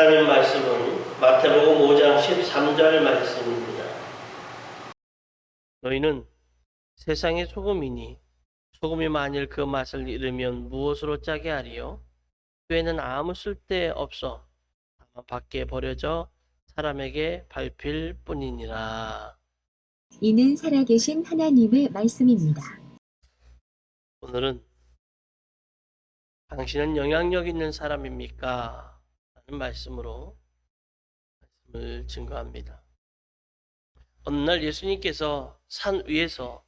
하나님 말씀은 마태복음 5장 13절 말씀입니다. 너희는 세상의 소금이니 소금이 만일 그 맛을 잃으면 무엇으로 짜게 하리요? 꾀는 아무 쓸데 없어 다만 밖에 버려져 사람에게 밟힐 뿐이니라. 이는 살아계신 하나님의 말씀입니다. 오늘은 당신은 영향력 있는 사람입니까? 라는 말씀으로 말씀을 증거합니다. 어느 날 예수님께서 산 위에서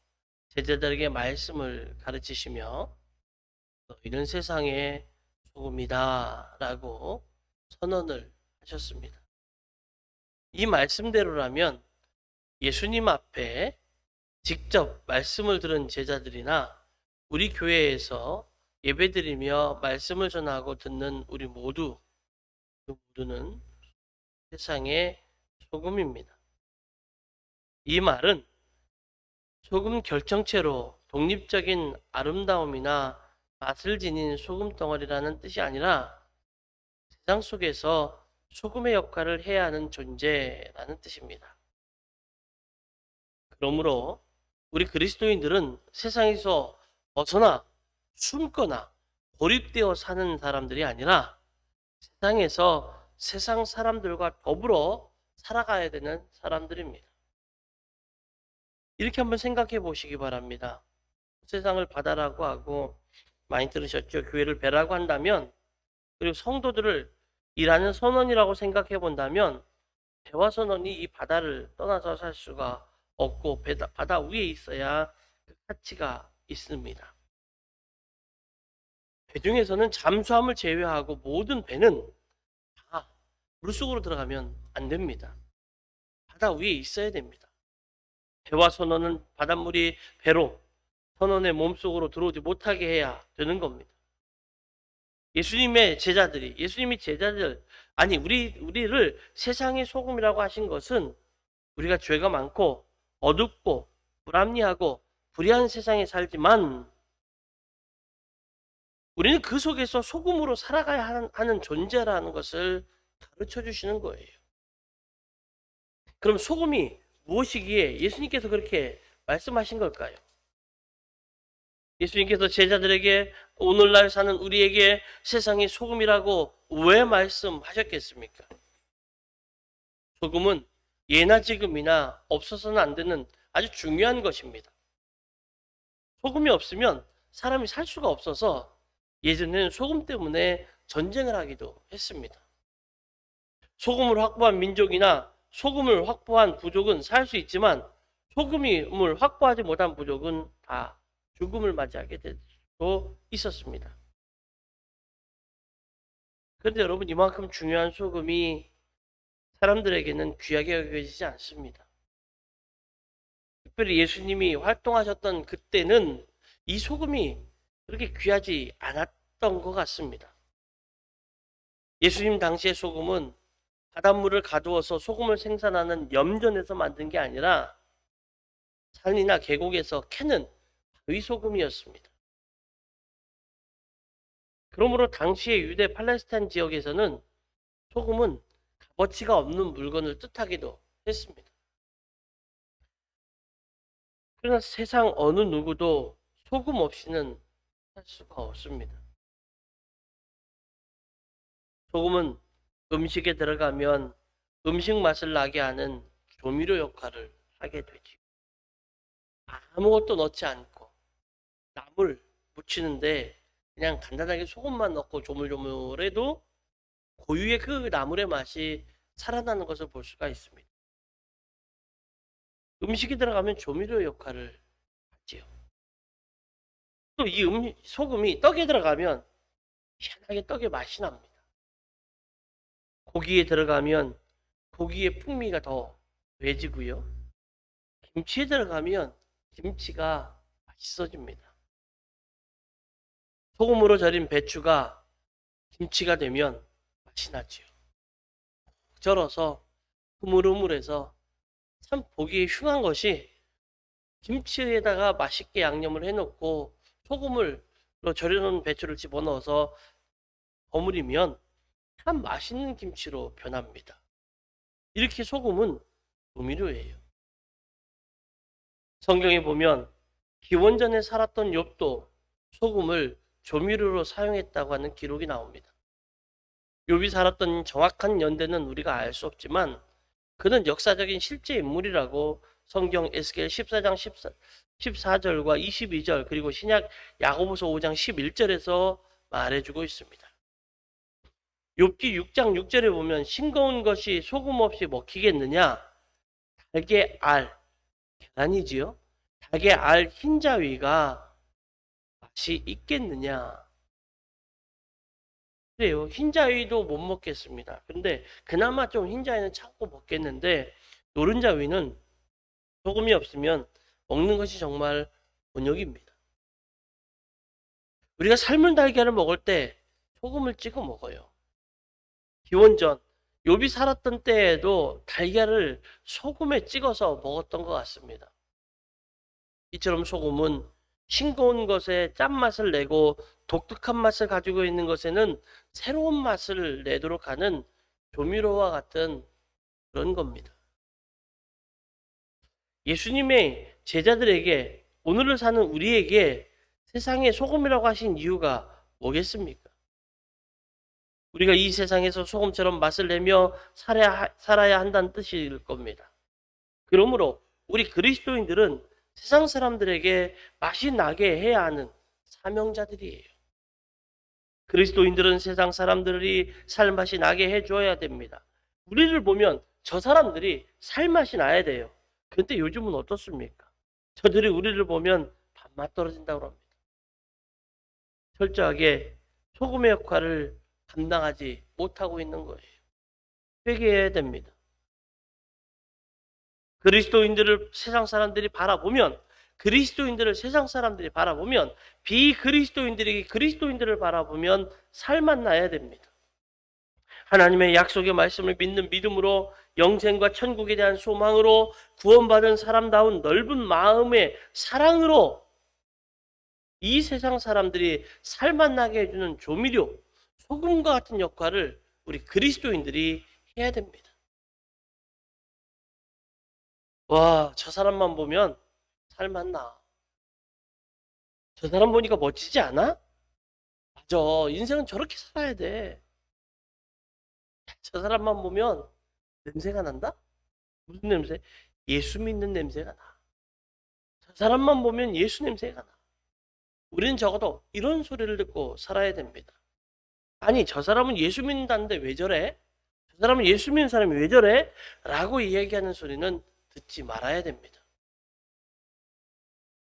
제자들에게 말씀을 가르치시며 너희는 세상의 소금이다 라고 선언을 하셨습니다. 이 말씀대로라면 예수님 앞에 직접 말씀을 들은 제자들이나 우리 교회에서 예배드리며 말씀을 전하고 듣는 우리 모두는 세상의 소금입니다. 이 말은 소금 결정체로 독립적인 아름다움이나 맛을 지닌 소금 덩어리라는 뜻이 아니라 세상 속에서 소금의 역할을 해야 하는 존재라는 뜻입니다. 그러므로 우리 그리스도인들은 세상에서 벗어나 숨거나 고립되어 사는 사람들이 아니라 세상에서 세상 사람들과 더불어 살아가야 되는 사람들입니다. 이렇게 한번 생각해 보시기 바랍니다. 세상을 바다라고 하고 많이 들으셨죠? 교회를 배라고 한다면, 그리고 성도들을 일하는 선원이라고 생각해 본다면 배와 선원이 이 바다를 떠나서 살 수가 없고 바다 위에 있어야 그 가치가 있습니다. 배 중에서는 잠수함을 제외하고 모든 배는 다 물속으로 들어가면 안 됩니다. 바다 위에 있어야 됩니다. 배와 선원은 바닷물이 배로 선원의 몸속으로 들어오지 못하게 해야 되는 겁니다. 예수님이 제자들, 아니, 우리를 세상의 소금이라고 하신 것은 우리가 죄가 많고 어둡고 불합리하고 불의한 세상에 살지만 우리는 그 속에서 소금으로 살아가야 하는 존재라는 것을 가르쳐 주시는 거예요. 그럼 소금이 무엇이기에 예수님께서 그렇게 말씀하신 걸까요? 예수님께서 제자들에게 오늘날 사는 우리에게 세상의 소금이라고 왜 말씀하셨겠습니까? 소금은 예나 지금이나 없어서는 안 되는 아주 중요한 것입니다. 소금이 없으면 사람이 살 수가 없어서 예전에는 소금 때문에 전쟁을 하기도 했습니다. 소금을 확보한 민족이나 소금을 확보한 부족은 살 수 있지만 소금을 확보하지 못한 부족은 다 죽음을 맞이하게 되고 있었습니다. 그런데 여러분, 이만큼 중요한 소금이 사람들에게는 귀하게 여겨지지 않습니다. 특별히 예수님이 활동하셨던 그때는 이 소금이 그렇게 귀하지 않았던 것 같습니다. 예수님 당시의 소금은 바닷물을 가두어서 소금을 생산하는 염전에서 만든 게 아니라 산이나 계곡에서 캐는 바위 소금이었습니다. 그러므로 당시의 유대 팔레스타인 지역에서는 소금은 값어치가 없는 물건을 뜻하기도 했습니다. 그러나 세상 어느 누구도 소금 없이는 살 수가 없습니다. 소금은 음식에 들어가면 음식 맛을 나게 하는 조미료 역할을 하게 되지. 아무것도 넣지 않고 나물 무치는데 그냥 간단하게 소금만 넣고 조물조물해도 고유의 그 나물의 맛이 살아나는 것을 볼 수가 있습니다. 음식이 들어가면 조미료 역할을 하지요. 또 이 소금이 떡에 들어가면 희한하게 떡의 맛이 납니다. 고기에 들어가면 고기의 풍미가 더 배지고요. 김치에 들어가면 김치가 맛있어집니다. 소금으로 절인 배추가 김치가 되면 맛이 나지요. 절어서 흐물흐물해서 참 보기 흉한 것이 김치에다가 맛있게 양념을 해놓고 소금으로 절여놓은 배추를 집어넣어서 버무리면 참 맛있는 김치로 변합니다. 이렇게 소금은 조미료예요. 성경에 보면 기원전에 살았던 욥도 소금을 조미료로 사용했다고 하는 기록이 나옵니다. 욥이 살았던 정확한 연대는 우리가 알 수 없지만 그는 역사적인 실제 인물이라고 성경 에스겔 14장 14절과 22절 그리고 신약 야고보서 5장 11절에서 말해주고 있습니다. 욥기 6장 6절에 보면 싱거운 것이 소금 없이 먹히겠느냐? 달게 알, 계란이지요. 달게 알 흰자위가 맛이 있겠느냐? 그래요. 흰자위도 못 먹겠습니다. 근데 그나마 좀 흰자위는 참고 먹겠는데 노른자위는 소금이 없으면 먹는 것이 정말 곤욕입니다. 우리가 삶은 달걀을 먹을 때 소금을 찍어 먹어요. 기원전 욥이 살았던 때에도 달걀을 소금에 찍어서 먹었던 것 같습니다. 이처럼 소금은 싱거운 것에 짠맛을 내고 독특한 맛을 가지고 있는 것에는 새로운 맛을 내도록 하는 조미료와 같은 그런 겁니다. 예수님의 제자들에게 오늘을 사는 우리에게 세상의 소금이라고 하신 이유가 뭐겠습니까? 우리가 이 세상에서 소금처럼 맛을 내며 살아야 한다는 뜻일 겁니다. 그러므로 우리 그리스도인들은 세상 사람들에게 맛이 나게 해야 하는 사명자들이에요. 그리스도인들은 세상 사람들이 살맛이 나게 해줘야 됩니다. 우리를 보면 저 사람들이 살맛이 나야 돼요. 그런데 요즘은 어떻습니까? 저들이 우리를 보면 밥맛 떨어진다고 합니다. 철저하게 소금의 역할을 감당하지 못하고 있는 거예요. 회개해야 됩니다. 그리스도인들을 세상 사람들이 바라보면 비그리스도인들이 그리스도인들을 바라보면 살맛 나야 됩니다. 하나님의 약속의 말씀을 믿는 믿음으로 영생과 천국에 대한 소망으로 구원받은 사람다운 넓은 마음의 사랑으로 이 세상 사람들이 살맛 나게 해주는 조미료, 소금과 같은 역할을 우리 그리스도인들이 해야 됩니다. 와, 저 사람만 보면 살맛 나. 저 사람 보니까 멋지지 않아? 맞아. 인생은 저렇게 살아야 돼. 저 사람만 보면 냄새가 난다? 무슨 냄새? 예수 믿는 냄새가 나. 저 사람만 보면 예수 냄새가 나. 우리는 적어도 이런 소리를 듣고 살아야 됩니다. 아니, 저 사람은 예수 믿는다는데 왜 저래? 저 사람은 예수 믿는 사람이 왜 저래? 라고 이야기하는 소리는 듣지 말아야 됩니다.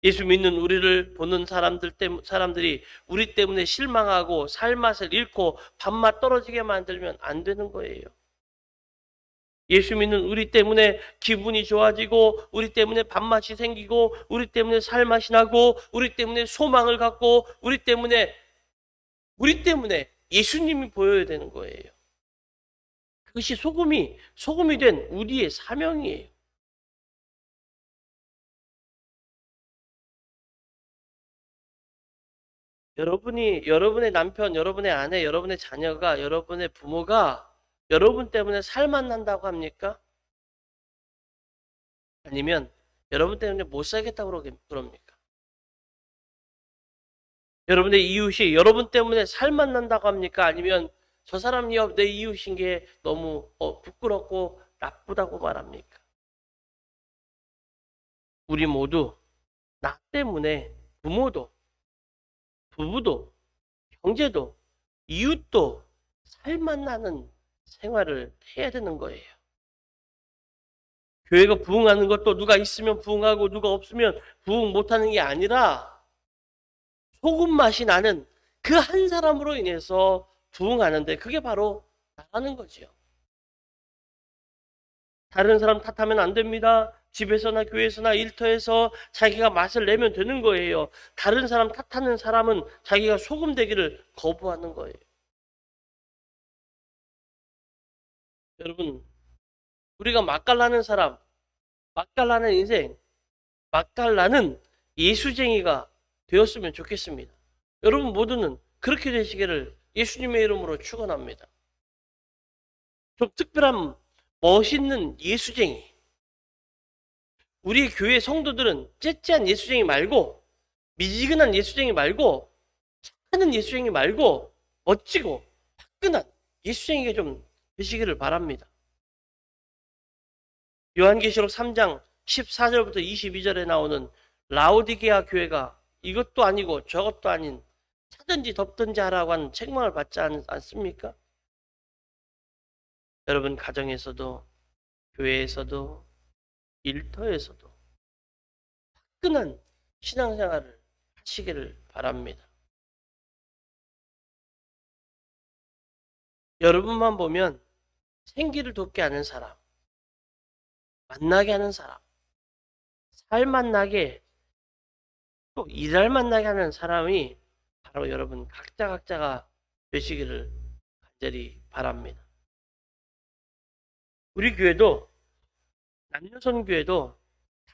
예수 믿는 우리를 보는 사람들이 우리 때문에 실망하고 살맛을 잃고 밥맛 떨어지게 만들면 안 되는 거예요. 예수 믿는 우리 때문에 기분이 좋아지고 우리 때문에 밥맛이 생기고 우리 때문에 살맛이 나고 우리 때문에 소망을 갖고 우리 때문에 예수님이 보여야 되는 거예요. 그것이 소금이 된 우리의 사명이에요. 여러분의 남편, 여러분의 아내, 여러분의 자녀가, 여러분의 부모가 여러분 때문에 살맛 난다고 합니까? 아니면 여러분 때문에 못 살겠다고 그럽니까? 여러분의 이웃이 여러분 때문에 살맛 난다고 합니까? 아니면 저 사람이 내 이웃인 게 너무 부끄럽고 나쁘다고 말합니까? 우리 모두 나 때문에 부모도, 부부도, 형제도, 이웃도 살맛 나는 생활을 해야 되는 거예요. 교회가 부흥하는 것도 누가 있으면 부흥하고 누가 없으면 부흥 못하는 게 아니라 소금 맛이 나는 그 한 사람으로 인해서 부흥하는데 그게 바로 나라는 거지요. 다른 사람 탓하면 안 됩니다. 집에서나 교회에서나 일터에서 자기가 맛을 내면 되는 거예요. 다른 사람 탓하는 사람은 자기가 소금 되기를 거부하는 거예요. 여러분, 우리가 맛깔나는 사람, 맛깔나는 인생, 맛깔나는 예수쟁이가 되었으면 좋겠습니다. 여러분 모두는 그렇게 되시기를 예수님의 이름으로 축원합니다. 좀 특별한 멋있는 예수쟁이. 우리 교회 성도들은 째째한 예수쟁이 말고, 미지근한 예수쟁이 말고, 착하는 예수쟁이 말고, 멋지고 화끈한 예수쟁이가 좀 되시기를 바랍니다. 요한계시록 3장 14절부터 22절에 나오는 라오디게아 교회가 이것도 아니고 저것도 아닌 차든지 덮든지 하라고 하는 책망을 받지 않습니까? 여러분 가정에서도 교회에서도 일터에서도 화끈한 신앙생활을 하시기를 바랍니다. 여러분만 보면 생기를 돋게 하는 사람, 만나게 하는 사람, 살 만나게 또 일할 만나게 하는 사람이 바로 여러분 각자가 되시기를 간절히 바랍니다. 우리 교회도 남녀선 교회도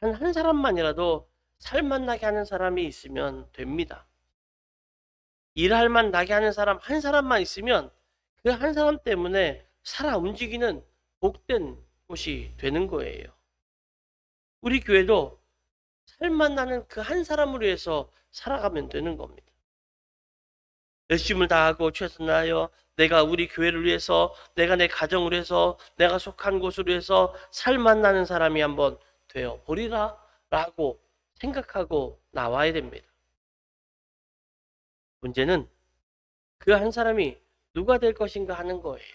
단 한 사람만이라도 살 만나게 하는 사람이 있으면 됩니다. 일할 만나게 하는 사람 한 사람만 있으면 그 한 사람 때문에 살아 움직이는 복된 곳이 되는 거예요. 우리 교회도 살 만나는 그 한 사람을 위해서 살아가면 되는 겁니다. 열심을 다하고 최선을 다하여 내가 우리 교회를 위해서, 내가 내 가정을 위해서, 내가 속한 곳을 위해서 살 만나는 사람이 한번 되어 보리라 라고 생각하고 나와야 됩니다. 문제는 그 한 사람이 누가 될 것인가 하는 거예요.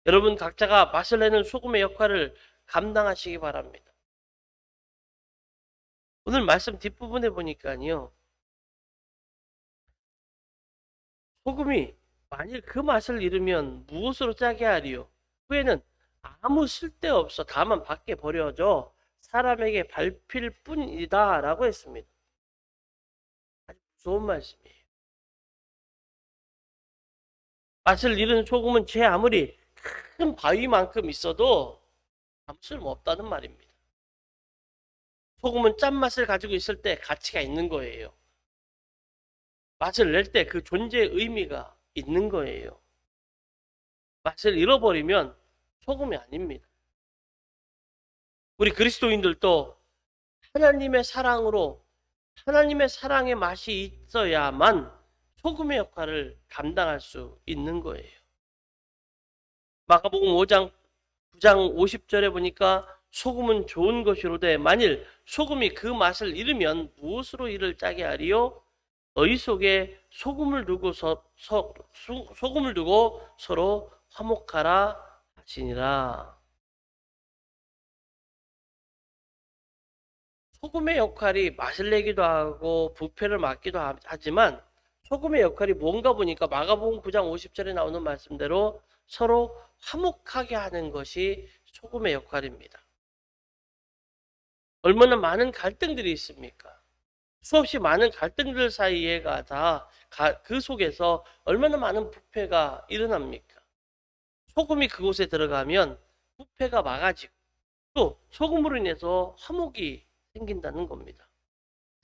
여러분 각자가 맛을 내는 소금의 역할을 감당하시기 바랍니다. 오늘 말씀 뒷부분에 보니까요. 소금이 만일 그 맛을 잃으면 무엇으로 짜게 하리요? 후에는 아무 쓸데없어 다만 밖에 버려져 사람에게 밟힐 뿐이다 라고 했습니다. 아주 무서운 말씀이에요. 맛을 잃은 소금은 제 아무리 큰 바위만큼 있어도 아무 쓸모없다는 말입니다. 소금은 짠맛을 가지고 있을 때 가치가 있는 거예요. 맛을 낼 때 그 존재의 의미가 있는 거예요. 맛을 잃어버리면 소금이 아닙니다. 우리 그리스도인들도 하나님의 사랑으로 하나님의 사랑의 맛이 있어야만 소금의 역할을 감당할 수 있는 거예요. 마가복음 5장 9장 50절에 보니까 소금은 좋은 것이로되 만일 소금이 그 맛을 잃으면 무엇으로 이를 짜게 하리요? 너희 속에 소금을 두고 소금을 두고 서로 화목하라 하시니라. 소금의 역할이 맛을 내기도 하고 부패를 막기도 하지만 소금의 역할이 뭔가 보니까 마가복음 9장 50절에 나오는 말씀대로 서로 화목하게 하는 것이 소금의 역할입니다. 얼마나 많은 갈등들이 있습니까? 수없이 많은 갈등들 사이에가 다 그 속에서 얼마나 많은 부패가 일어납니까? 소금이 그곳에 들어가면 부패가 막아지고 또 소금으로 인해서 화목이 생긴다는 겁니다.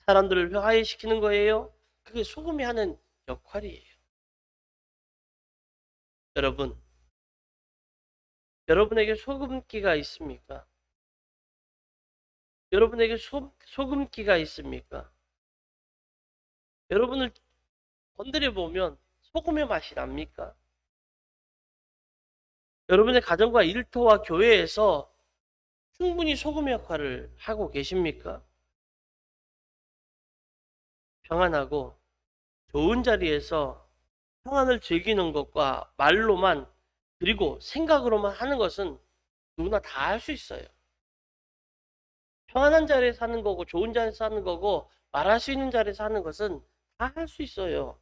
사람들을 화해시키는 거예요. 그게 소금이 하는 역할이에요. 여러분, 여러분에게 소금기가 있습니까? 여러분에게 소금기가 있습니까? 여러분을 건드려 보면 소금의 맛이 납니까? 여러분의 가정과 일터와 교회에서 충분히 소금의 역할을 하고 계십니까? 평안하고 좋은 자리에서 평안을 즐기는 것과 말로만 그리고 생각으로만 하는 것은 누구나 다 할 수 있어요. 평안한 자리에 사는 거고 좋은 자리에 사는 거고 말할 수 있는 자리에 사는 것은 다 할 수 있어요.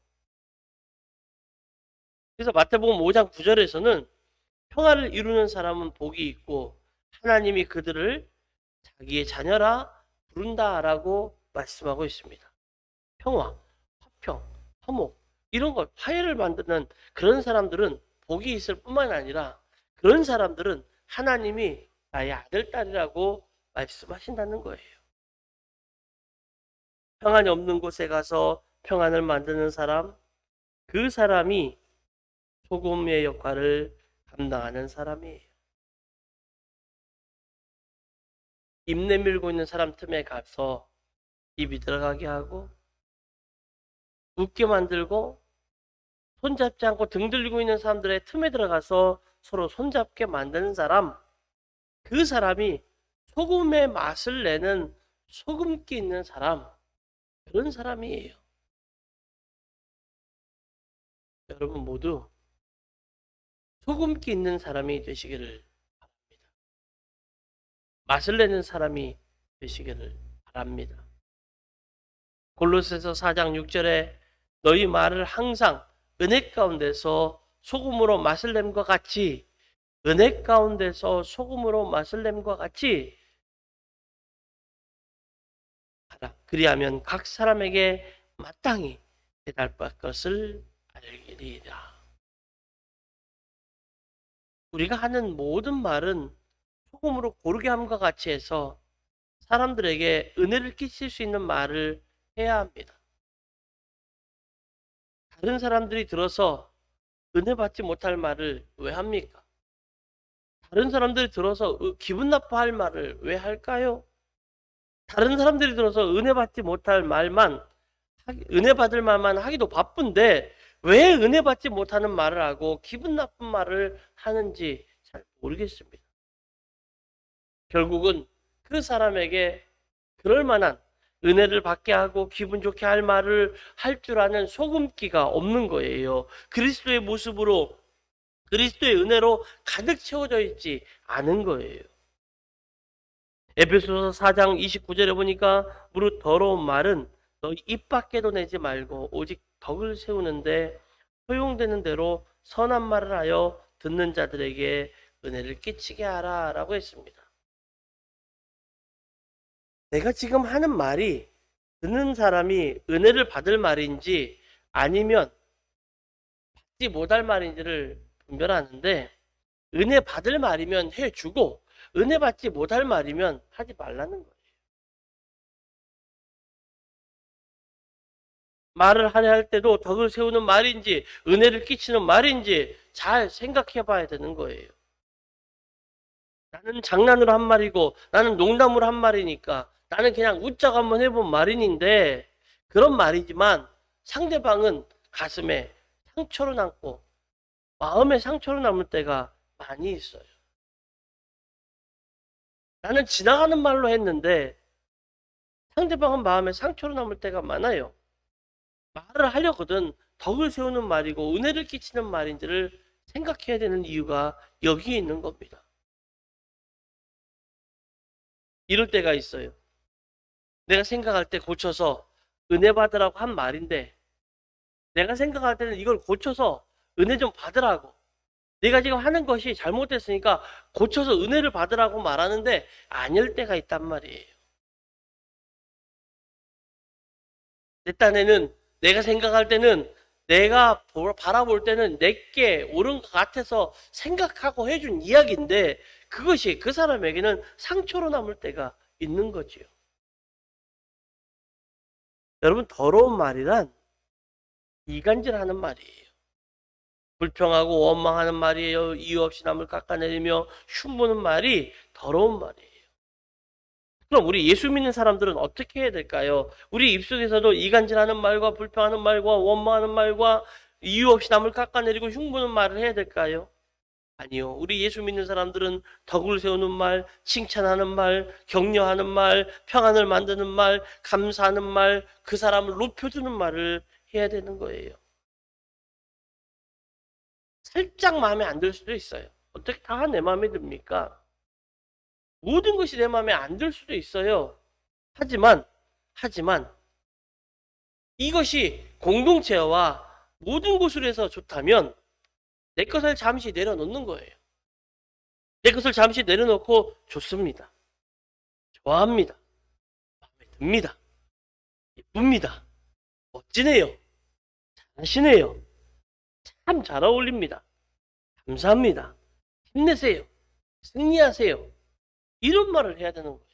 그래서 마태복음 5장 9절에서는 평화를 이루는 사람은 복이 있고 하나님이 그들을 자기의 자녀라 부른다라고 말씀하고 있습니다. 평화, 화평, 화목 이런 것 화해를 만드는 그런 사람들은 복이 있을 뿐만 아니라 그런 사람들은 하나님이 나의 아들, 딸이라고 말씀하신다는 거예요. 평안이 없는 곳에 가서 평안을 만드는 사람, 그 사람이 소금의 역할을 감당하는 사람이에요. 입 내밀고 있는 사람 틈에 가서 입이 들어가게 하고, 웃게 만들고, 손잡지 않고 등 들리고 있는 사람들의 틈에 들어가서 서로 손잡게 만드는 사람, 그 사람이 소금의 맛을 내는 소금기 있는 사람, 그런 사람이에요. 여러분 모두 소금기 있는 사람이 되시기를 바랍니다. 맛을 내는 사람이 되시기를 바랍니다. 골로새서 4장 6절에 너희 말을 항상 은혜 가운데서 소금으로 맛을 냄과 같이, 은혜 가운데서 소금으로 맛을 냄과 같이 하라. 그리하면 각 사람에게 마땅히 대답할 것을 알리리라. 우리가 하는 모든 말은 소금으로 고르게 함과 같이 해서 사람들에게 은혜를 끼칠 수 있는 말을 해야 합니다. 다른 사람들이 들어서 은혜 받지 못할 말을 왜 합니까? 다른 사람들이 들어서 기분 나빠할 말을 왜 할까요? 다른 사람들이 들어서 은혜 받지 못할 말만, 은혜 받을 말만 하기도 바쁜데 왜 은혜 받지 못하는 말을 하고 기분 나쁜 말을 하는지 잘 모르겠습니다. 결국은 그 사람에게 그럴 만한 은혜를 받게 하고 기분 좋게 할 말을 할 줄 아는 소금기가 없는 거예요. 그리스도의 모습으로, 그리스도의 은혜로 가득 채워져 있지 않은 거예요. 에베소서 4장 29절에 보니까 무릇 더러운 말은 너희 입 밖에도 내지 말고 오직 덕을 세우는데 허용되는 대로 선한 말을 하여 듣는 자들에게 은혜를 끼치게 하라 라고 했습니다. 내가 지금 하는 말이 듣는 사람이 은혜를 받을 말인지 아니면 받지 못할 말인지를 분별하는데, 은혜 받을 말이면 해주고 은혜 받지 못할 말이면 하지 말라는 거예요. 말을 하려 할 때도 덕을 세우는 말인지 은혜를 끼치는 말인지 잘 생각해 봐야 되는 거예요. 나는 장난으로 한 말이고 나는 농담으로 한 말이니까 나는 그냥 웃자고 한번 해본 말인데, 그런 말이지만 상대방은 가슴에 상처로 남고 마음에 상처로 남을 때가 많이 있어요. 나는 지나가는 말로 했는데 상대방은 마음에 상처로 남을 때가 많아요. 말을 하려거든 덕을 세우는 말이고 은혜를 끼치는 말인지를 생각해야 되는 이유가 여기에 있는 겁니다. 이럴 때가 있어요. 내가 생각할 때 고쳐서 은혜 받으라고 한 말인데 내가 생각할 때는 이걸 고쳐서 은혜 좀 받으라고, 내가 지금 하는 것이 잘못됐으니까 고쳐서 은혜를 받으라고 말하는데 아닐 때가 있단 말이에요. 내 딴에는, 내가 생각할 때는, 내가 바라볼 때는 내게 옳은 것 같아서 생각하고 해준 이야기인데 그것이 그 사람에게는 상처로 남을 때가 있는 거지요. 여러분, 더러운 말이란 이간질하는 말이에요. 불평하고 원망하는 말이에요. 이유 없이 남을 깎아내리며 흉보는 말이 더러운 말이에요. 그럼 우리 예수 믿는 사람들은 어떻게 해야 될까요? 우리 입속에서도 이간질하는 말과 불평하는 말과 원망하는 말과 이유 없이 남을 깎아내리고 흉보는 말을 해야 될까요? 아니요. 우리 예수 믿는 사람들은 덕을 세우는 말, 칭찬하는 말, 격려하는 말, 평안을 만드는 말, 감사하는 말, 그 사람을 높여주는 말을 해야 되는 거예요. 살짝 마음에 안 들 수도 있어요. 어떻게 다 내 마음에 듭니까? 모든 것이 내 마음에 안 들 수도 있어요. 하지만 이것이 공동체와 모든 곳으로 해서 좋다면 내 것을 잠시 내려놓는 거예요. 내 것을 잠시 내려놓고 좋습니다. 좋아합니다. 마음에 듭니다. 예쁩니다. 멋지네요. 잘하시네요. 참 잘 어울립니다. 감사합니다. 힘내세요. 승리하세요. 이런 말을 해야 되는 거예요.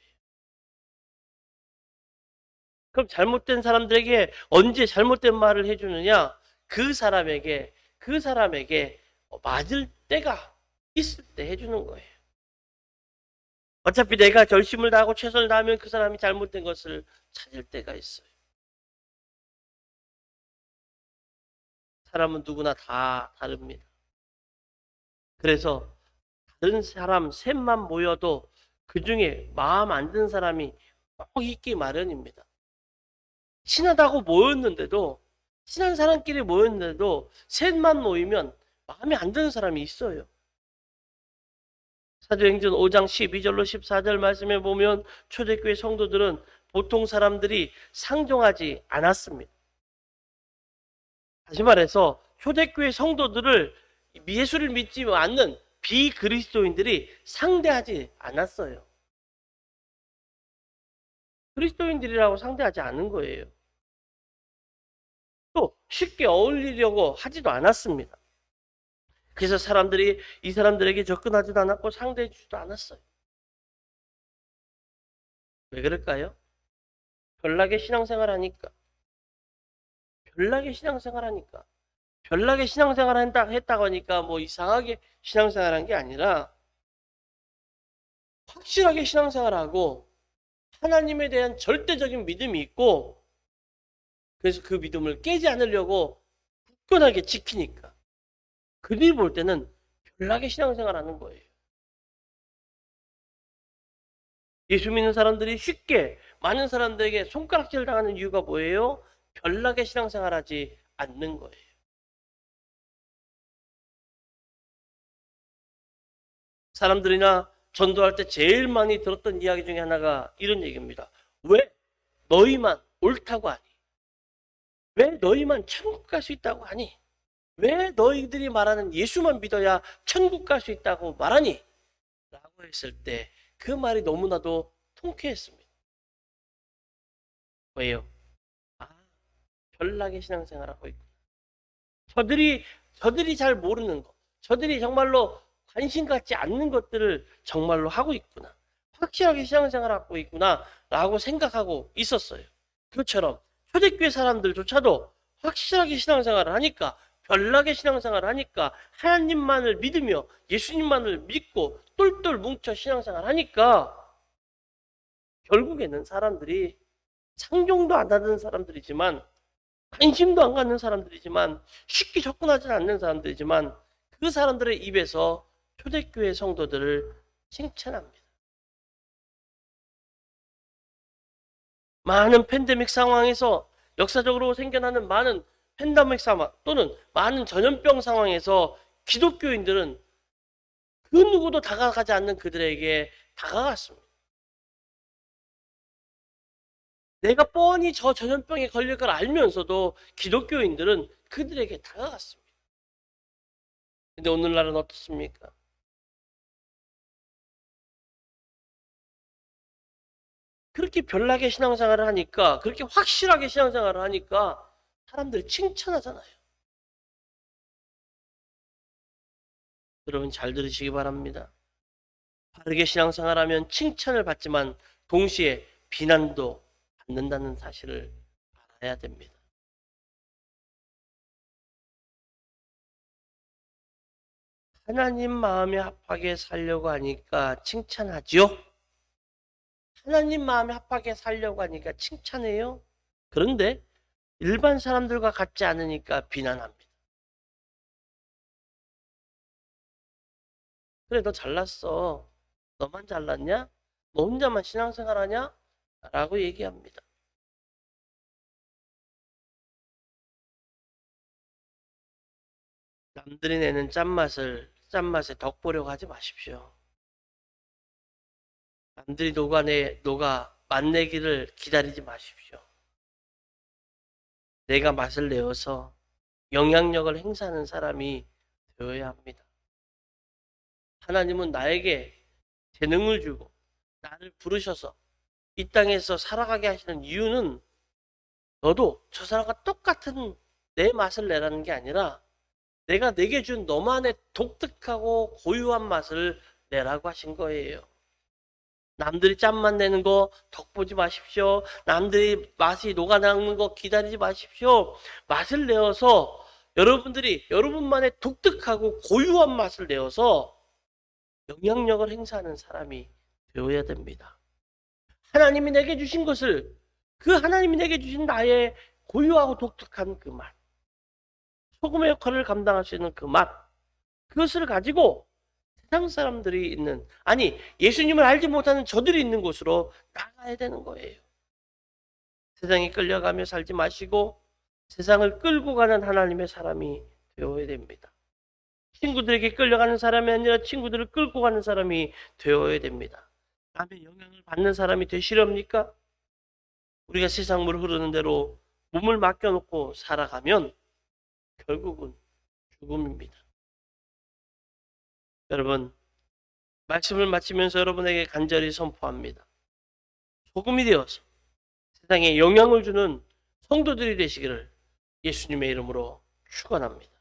그럼 잘못된 사람들에게 언제 잘못된 말을 해주느냐? 그 사람에게 맞을 때가 있을 때 해주는 거예요. 어차피 내가 결심을 다하고 최선을 다하면 그 사람이 잘못된 것을 찾을 때가 있어요. 사람은 누구나 다 다릅니다. 그래서 다른 사람 셋만 모여도 그 중에 마음 안 드는 사람이 꼭 있기 마련입니다. 친하다고 모였는데도, 친한 사람끼리 모였는데도 셋만 모이면 마음에 안 드는 사람이 있어요. 사도행전 5장 12절로 14절 말씀에 보면 초대교회 성도들은 보통 사람들이 상종하지 않았습니다. 다시 말해서 초대교회 성도들을 예수를 믿지 않는 비그리스도인들이 상대하지 않았어요. 그리스도인들이라고 상대하지 않은 거예요. 또 쉽게 어울리려고 하지도 않았습니다. 그래서 사람들이 이 사람들에게 접근하지도 않았고 상대해 주지도 않았어요. 왜 그럴까요? 별나게 신앙생활 하니까. 별나게 신앙생활 하니까. 별나게 신앙생활 했다고 하니까 뭐 이상하게 신앙생활 한 게 아니라 확실하게 신앙생활하고 하나님에 대한 절대적인 믿음이 있고 그래서 그 믿음을 깨지 않으려고 굳건하게 지키니까 그들이 볼 때는 별나게 신앙생활 하는 거예요. 예수 믿는 사람들이 쉽게 많은 사람들에게 손가락질 당하는 이유가 뭐예요? 별나게 신앙생활하지 않는 거예요. 사람들이나 전도할 때 제일 많이 들었던 이야기 중에 하나가 이런 얘기입니다. 왜 너희만 옳다고 하니? 왜 너희만 천국 갈 수 있다고 하니? 왜 너희들이 말하는 예수만 믿어야 천국 갈 수 있다고 말하니? 라고 했을 때 그 말이 너무나도 통쾌했습니다. 왜요? 아, 별나게 신앙생활하고 있구나. 저들이 잘 모르는 것, 저들이 정말로 관심 갖지 않는 것들을 정말로 하고 있구나. 확실하게 신앙생활하고 있구나. 라고 생각하고 있었어요. 그것처럼 초대교회 사람들조차도 확실하게 신앙생활을 하니까, 별나게 신앙생활을 하니까, 하나님만을 믿으며 예수님만을 믿고 똘똘 뭉쳐 신앙생활을 하니까 결국에는 사람들이 상종도 안 하는 사람들이지만 관심도 안 갖는 사람들이지만 쉽게 접근하지 않는 사람들이지만 그 사람들의 입에서 초대교회 성도들을 칭찬합니다. 많은 팬데믹 상황에서 역사적으로 생겨나는 많은 팬데믹 상황 또는 많은 전염병 상황에서 기독교인들은 그 누구도 다가가지 않는 그들에게 다가갔습니다. 내가 뻔히 저 전염병에 걸릴 걸 알면서도 기독교인들은 그들에게 다가갔습니다. 근데 오늘날은 어떻습니까? 그렇게 별나게 신앙생활을 하니까, 그렇게 확실하게 신앙생활을 하니까 사람들이 칭찬하잖아요. 여러분 잘 들으시기 바랍니다. 바르게 신앙생활하면 칭찬을 받지만 동시에 비난도 받는다는 사실을 알아야 됩니다. 하나님 마음에 합하게 살려고 하니까 칭찬하지요? 하나님 마음에 합하게 살려고 하니까 칭찬해요? 그런데 일반 사람들과 같지 않으니까 비난합니다. 그래, 너 잘났어. 너만 잘났냐? 너 혼자만 신앙생활하냐? 라고 얘기합니다. 남들이 내는 짠맛에 덕보려고 하지 마십시오. 남들이 녹아 맛내기를 기다리지 마십시오. 내가 맛을 내어서 영향력을 행사하는 사람이 되어야 합니다. 하나님은 나에게 재능을 주고 나를 부르셔서 이 땅에서 살아가게 하시는 이유는 너도 저 사람과 똑같은 내 맛을 내라는 게 아니라 내가 내게 준 너만의 독특하고 고유한 맛을 내라고 하신 거예요. 남들이 짠맛 내는 거 덕보지 마십시오. 남들이 맛이 녹아나는 거 기다리지 마십시오. 맛을 내어서 여러분들이 여러분만의 독특하고 고유한 맛을 내어서 영향력을 행사하는 사람이 되어야 됩니다. 하나님이 내게 주신 것을, 그 하나님이 내게 주신 나의 고유하고 독특한 그 맛, 소금의 역할을 감당할 수 있는 그 맛, 그것을 가지고 세상 사람들이 있는, 아니 예수님을 알지 못하는 저들이 있는 곳으로 나가야 되는 거예요. 세상에 끌려가며 살지 마시고 세상을 끌고 가는 하나님의 사람이 되어야 됩니다. 친구들에게 끌려가는 사람이 아니라 친구들을 끌고 가는 사람이 되어야 됩니다. 남의 영향을 받는 사람이 되시렵니까? 우리가 세상으로 흐르는 대로 몸을 맡겨놓고 살아가면 결국은 죽음입니다. 여러분, 말씀을 마치면서 여러분에게 간절히 선포합니다. 소금이 되어서 세상에 영향을 주는 성도들이 되시기를 예수님의 이름으로 축원합니다.